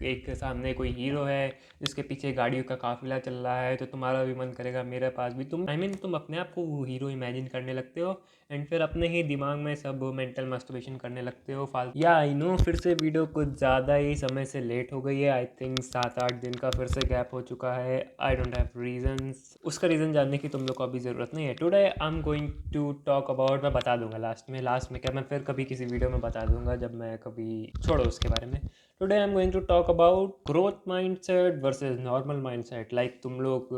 एक सामने कोई हीरो है जिसके पीछे गाड़ियों का काफिला चल रहा है, तो तुम्हारा भी मन करेगा मेरे पास भी, तुम तुम अपने आप को वो हीरो इमेजिन करने लगते हो एंड फिर अपने ही दिमाग में सब मेंटल मास्टरबेशन करने लगते हो फालतू। या आई नो फिर से वीडियो कुछ ज़्यादा ही समय से लेट हो गई है। आई थिंक 7-8 दिन का फिर से गैप हो चुका है। आई डोंट हैव रीजंस, उसका रीज़न जानने की तुम लोग को अभी ज़रूरत नहीं है। Today I am going to talk about, मैं बता दूंगा लास्ट में क्या, मैं फिर कभी किसी वीडियो में बता दूंगा जब मैं कभी, छोड़ो उसके बारे में। Today I am going to talk about growth mindset versus normal mindset. Like तुम लोग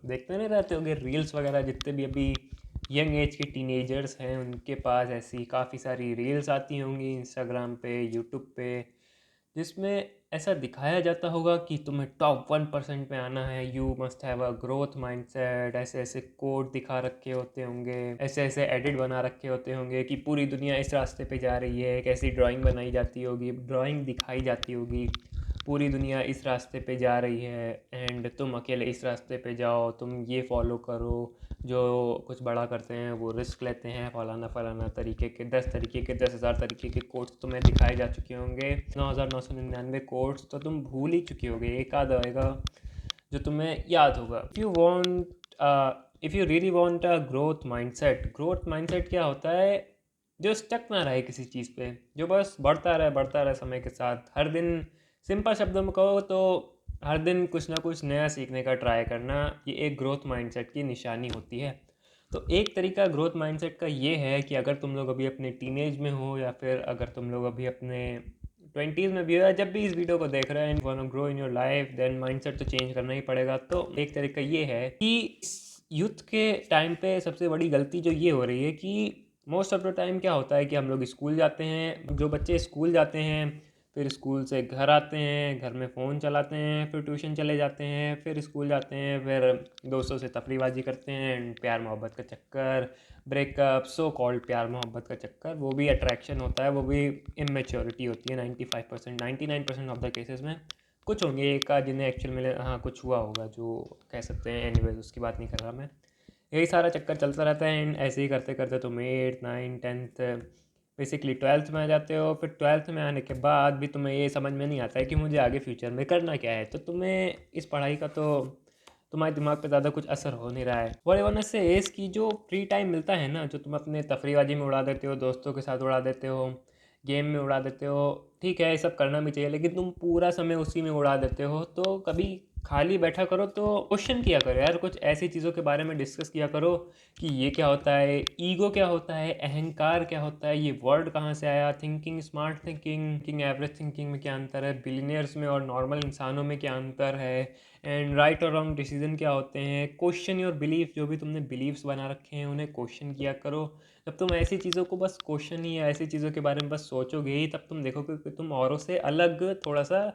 देखते नहीं रहते होगे रील्स वगैरह, जितने भी अभी यंग एज के टीनेजर्स हैं उनके पास ऐसी काफ़ी सारी रील्स आती होंगी इंस्टाग्राम पे, यूट्यूब पे, जिसमें ऐसा दिखाया जाता होगा कि तुम्हें टॉप 1% में आना है, you must have a growth mindset. ऐसे ऐसे कोड दिखा रखे होते होंगे, ऐसे ऐसे एडिट बना रखे होते होंगे कि पूरी दुनिया इस रास्ते पे जा रही है, कैसी ड्राइंग बनाई जाती होगी, ड्राइंग दिखाई जाती होगी, पूरी दुनिया इस रास्ते पे जा रही है एंड तुम अकेले इस रास्ते पे जाओ, तुम ये फॉलो करो। जो कुछ बड़ा करते हैं वो रिस्क लेते हैं, फलाना फलाना तरीके के 10,000 तरीके के कोड्स तुम्हें दिखाए जा चुके होंगे। 9,999 कोड्स तो तुम भूल ही चुके होगे, एक आध आएगा जो तुम्हें याद होगा। If you really want a growth mindset क्या होता है? जो स्टक ना रहे किसी चीज़ पे, जो बस बढ़ता रहे समय के साथ। हर दिन, सिंपल शब्दों में कहो तो हर दिन कुछ ना कुछ नया सीखने का ट्राई करना, ये एक ग्रोथ माइंडसेट की निशानी होती है। तो एक तरीका ग्रोथ माइंडसेट का ये है कि अगर तुम लोग अभी अपने टीनेज में हो या फिर अगर तुम लोग अभी अपने 20s में भी हो, या जब भी इस वीडियो को देख रहे हैं, want to grow in your life, then mindset तो चेंज करना ही पड़ेगा। तो एक तरीका ये है कि इस यूथ के टाइम पे सबसे बड़ी गलती जो ये हो रही है कि मोस्ट ऑफ द टाइम क्या होता है कि हम लोग स्कूल जाते हैं, जो बच्चे स्कूल जाते हैं फिर स्कूल से घर आते हैं, घर में फ़ोन चलाते हैं, फिर ट्यूशन चले जाते हैं, फिर स्कूल जाते हैं, फिर दोस्तों से तफरीबाजी करते हैं, प्यार मोहब्बत का चक्कर, ब्रेकअप, सो कॉल्ड प्यार मोहब्बत का चक्कर, वो भी अट्रैक्शन होता है, वो भी इमेच्योरिटी होती है 95%, 99% ऑफ द केसेस में। कुछ होंगे एक आध जिन्हें एक्चुअल में हाँ कुछ हुआ होगा जो कह सकते हैं, एनीवेज उसकी बात नहीं कर रहा मैं। यही सारा चक्कर चलता रहता है एंड ऐसे ही करते करते तुम 8, 9, 10th, बेसिकली 12th में आ जाते हो। फिर 12th में आने के बाद भी तुम्हें ये समझ में नहीं आता है कि मुझे आगे फ्यूचर में करना क्या है, तो तुम्हें इस पढ़ाई का तो तुम्हारे दिमाग पे ज़्यादा कुछ असर हो नहीं रहा है। और वन से इसकी जो फ्री टाइम मिलता है ना, जो तुम अपने तफरीबाजी में उड़ा देते हो, दोस्तों के साथ उड़ा देते हो, गेम में उड़ा देते हो, ठीक है ये सब करना भी चाहिए, लेकिन तुम पूरा समय उसी में उड़ा देते हो। तो कभी खाली बैठा करो तो क्वेश्चन किया करो यार, कुछ ऐसी चीज़ों के बारे में डिस्कस किया करो कि ये क्या होता है, ईगो क्या होता है, अहंकार क्या होता है, ये वर्ड कहाँ से आया, thinking, smart thinking, average thinking में क्या अंतर है, बिलीनियर्स में और नॉर्मल इंसानों में क्या अंतर है, एंड राइट और रॉन्ग डिसीजन क्या होते हैं। क्वेश्चन योर बिलीफ, जो भी तुमने बिलीव्स बना रखे हैं उन्हें क्वेश्चन किया करो। जब तुम ऐसी चीज़ों को बस क्वेश्चन ही या ऐसी चीज़ों के बारे में बस सोचोगे ही, तब तुम देखोगे कि तुम औरों से अलग थोड़ा सा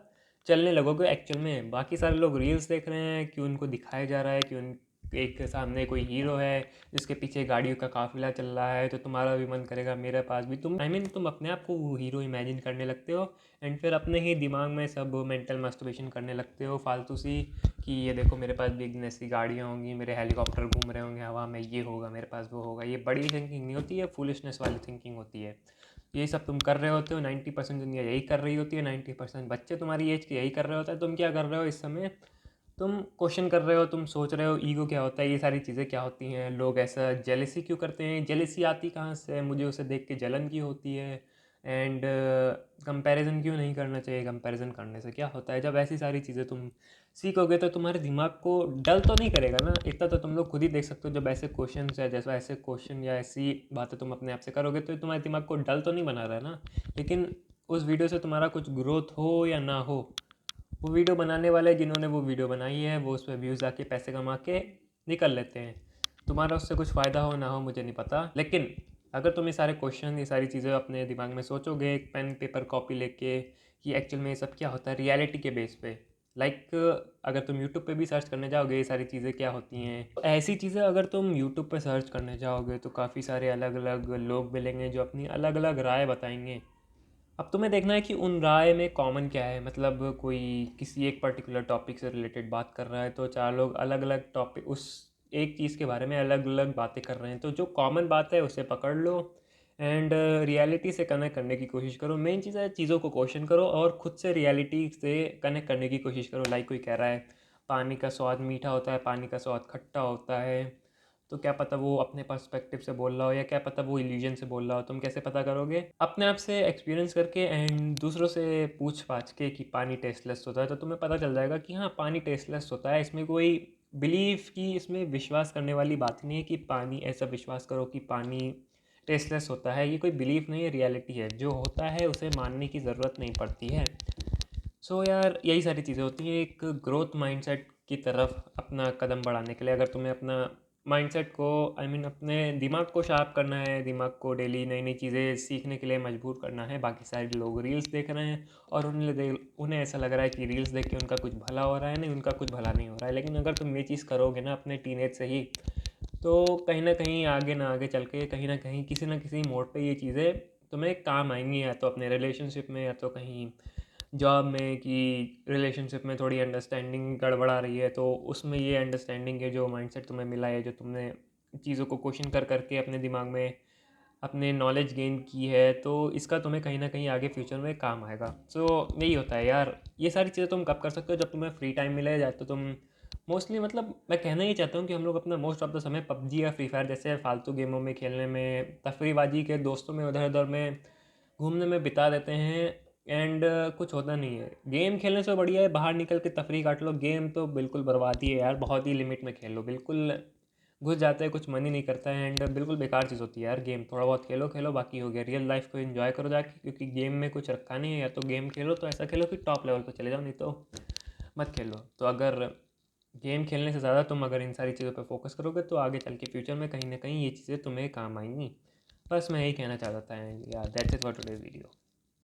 चलने लगोगे एक्चुअल में। बाकी सारे लोग रील्स देख रहे हैं कि उनको दिखाया जा रहा है कि उन एक सामने कोई हीरो है जिसके पीछे गाड़ियों का काफिला चल रहा है, तो तुम्हारा भी मन करेगा मेरे पास भी, तुम तुम अपने आप को वो हीरो इमेजिन करने लगते हो एंड फिर अपने ही दिमाग में सब मेंटल मास्टरबेशन करने लगते हो फालतू सी, कि ये देखो मेरे पास भी इतनी सी गाड़ियाँ होंगी, मेरे हेलीकॉप्टर घूम रहे होंगे हवा में, ये होगा मेरे पास, वो होगा। ये बड़ी थिंकिंग नहीं होती है, फुलिशनेस वाली थिंकिंग होती है। ये सब तुम कर रहे होते हो, 90% दुनिया यही कर रही होती है, 90% बच्चे तुम्हारी एज के यही कर रहे होते हैं। तुम क्या कर रहे हो इस समय? तुम क्वेश्चन कर रहे हो, तुम सोच रहे हो ईगो क्या होता है, ये सारी चीज़ें क्या होती हैं, लोग ऐसा जेलिसी क्यों करते हैं, जेलिसी आती कहाँ से, मुझे उसे देख के जलन क्यों होती है, एंड कंपैरिजन क्यों नहीं करना चाहिए, कंपैरिजन करने से क्या होता है। जब ऐसी सारी चीज़ें तुम सीखोगे तो तुम्हारे दिमाग को डल तो नहीं करेगा ना, इतना तो तुम लोग खुद ही देख सकते हो। जब ऐसे क्वेश्चन या जैसा ऐसे क्वेश्चन या ऐसी बातें तुम अपने आप से करोगे तो तुम्हारे दिमाग को डल तो नहीं बना रहा है ना। लेकिन उस वीडियो से तुम्हारा कुछ ग्रोथ हो या ना हो, वो वीडियो बनाने वाले जिन्होंने वो वीडियो बनाई है वो उस पर व्यूज़ आके पैसे कमा के निकल लेते हैं। तुम्हारा उससे कुछ फ़ायदा हो ना हो मुझे नहीं पता, लेकिन अगर तुम ये सारे क्वेश्चन, ये सारी चीज़ें अपने दिमाग में सोचोगे एक पेन पेपर कॉपी लेके कि एक्चुअल में ये सब क्या होता है रियलिटी के बेस पे, लाइक अगर तुम यूट्यूब पे भी सर्च करने जाओगे ये सारी चीज़ें क्या होती हैं, तो ऐसी चीज़ें अगर तुम यूट्यूब पे सर्च करने जाओगे तो काफ़ी सारे अलग अलग लोग मिलेंगे जो अपनी अलग अलग राय बताएंगे। अब तुम्हें देखना है कि उन राय में कॉमन क्या है। मतलब कोई किसी एक पर्टिकुलर टॉपिक से रिलेटेड बात कर रहा है तो चार लोग अलग अलग टॉपिक उस एक चीज़ के बारे में अलग अलग बातें कर रहे हैं, तो जो कॉमन बात है उसे पकड़ लो एंड रियलिटी से कनेक्ट करने की कोशिश करो। मेन चीज़ है चीज़ों को क्वेश्चन करो और खुद से रियलिटी से कनेक्ट करने की कोशिश करो। लाइक कोई कह रहा है पानी का स्वाद मीठा होता है, पानी का स्वाद खट्टा होता है, तो क्या पता वो अपने पर्सपेक्टिव से बोल रहा हो या क्या पता वो इल्यूजन से बोल रहा हो। तुम कैसे पता करोगे? अपने आप से एक्सपीरियंस करके एंड दूसरों से पूछ पाछ के कि पानी टेस्टलेस होता है, तो तुम्हें पता चल जाएगा कि हाँ पानी टेस्टलेस होता है। इसमें कोई बिलीफ की, इसमें विश्वास करने वाली बात नहीं है कि पानी, ऐसा विश्वास करो कि पानी टेस्टलेस होता है। ये कोई बिलीफ नहीं है, रियलिटी है। जो होता है उसे मानने की ज़रूरत नहीं पड़ती है। सो यार यही सारी चीज़ें होती हैं एक ग्रोथ माइंडसेट की तरफ अपना कदम बढ़ाने के लिए। अगर तुम्हें अपना माइंडसेट को, आई मीन अपने दिमाग को शार्प करना है, दिमाग को डेली नई नई चीज़ें सीखने के लिए मजबूर करना है। बाकी सारे लोग रील्स देख रहे हैं और उन्हें ऐसा लग रहा है कि रील्स देख के उनका कुछ भला हो रहा है। नहीं, उनका कुछ भला नहीं हो रहा है। लेकिन अगर तुम ये चीज़ करोगे ना अपने टीनेज से ही, तो कहीं ना कहीं आगे ना आगे चल के कहीं ना कहीं किसी ना किसी मोड़ पे ये चीज़ें तुम्हें काम आएंगी। या तो अपने रिलेशनशिप में, या तो कहीं जॉब में, कि रिलेशनशिप में थोड़ी अंडरस्टैंडिंग गड़बड़ा रही है तो उसमें ये अंडरस्टैंडिंग है, जो माइंडसेट तुम्हें मिला है, जो तुमने चीज़ों को क्वेश्चन कर करके अपने दिमाग में अपने नॉलेज गेन की है, तो इसका तुम्हें कहीं ना कहीं आगे फ्यूचर में काम आएगा। सो यही होता है यार। ये सारी चीज़ें तुम कब कर सकते हो? जब तुम्हें फ्री टाइम मिले, या तो तुम मोस्टली, मतलब मैं कहना ही चाहता हूँ कि हम लोग अपना मोस्ट ऑफ द समय पबजी या फ्री फायर जैसे फालतू गेमों में खेलने में, तफरीबाजी के दोस्तों में उधर उधर में घूमने में बिता देते हैं। एंड कुछ होता नहीं है। गेम खेलने से बढ़िया है बाहर निकल के तफरी काट लो। गेम तो बिल्कुल बर्बादी है यार, बहुत ही लिमिट में खेलो। बिल्कुल घुस जाते हैं, कुछ मन ही नहीं करता है। एंड बिल्कुल बेकार चीज़ होती है यार गेम। थोड़ा बहुत खेलो खेलो, बाकी हो गया। रियल लाइफ को एंजॉय करो जाके, क्योंकि गेम में कुछ रखा नहीं है। या तो गेम खेलो तो ऐसा खेलो कि टॉप लेवल पर चले जाओ, नहीं तो मत खेलो। तो अगर गेम खेलने से ज़्यादा तुम अगर इन सारी चीज़ों पर फोकस करोगे तो आगे चल के फ्यूचर में कहीं ना कहीं ये चीज़ें तुम्हें काम आएंगी। बस मैं यही कहना चाहता था यार। That's it for today's video.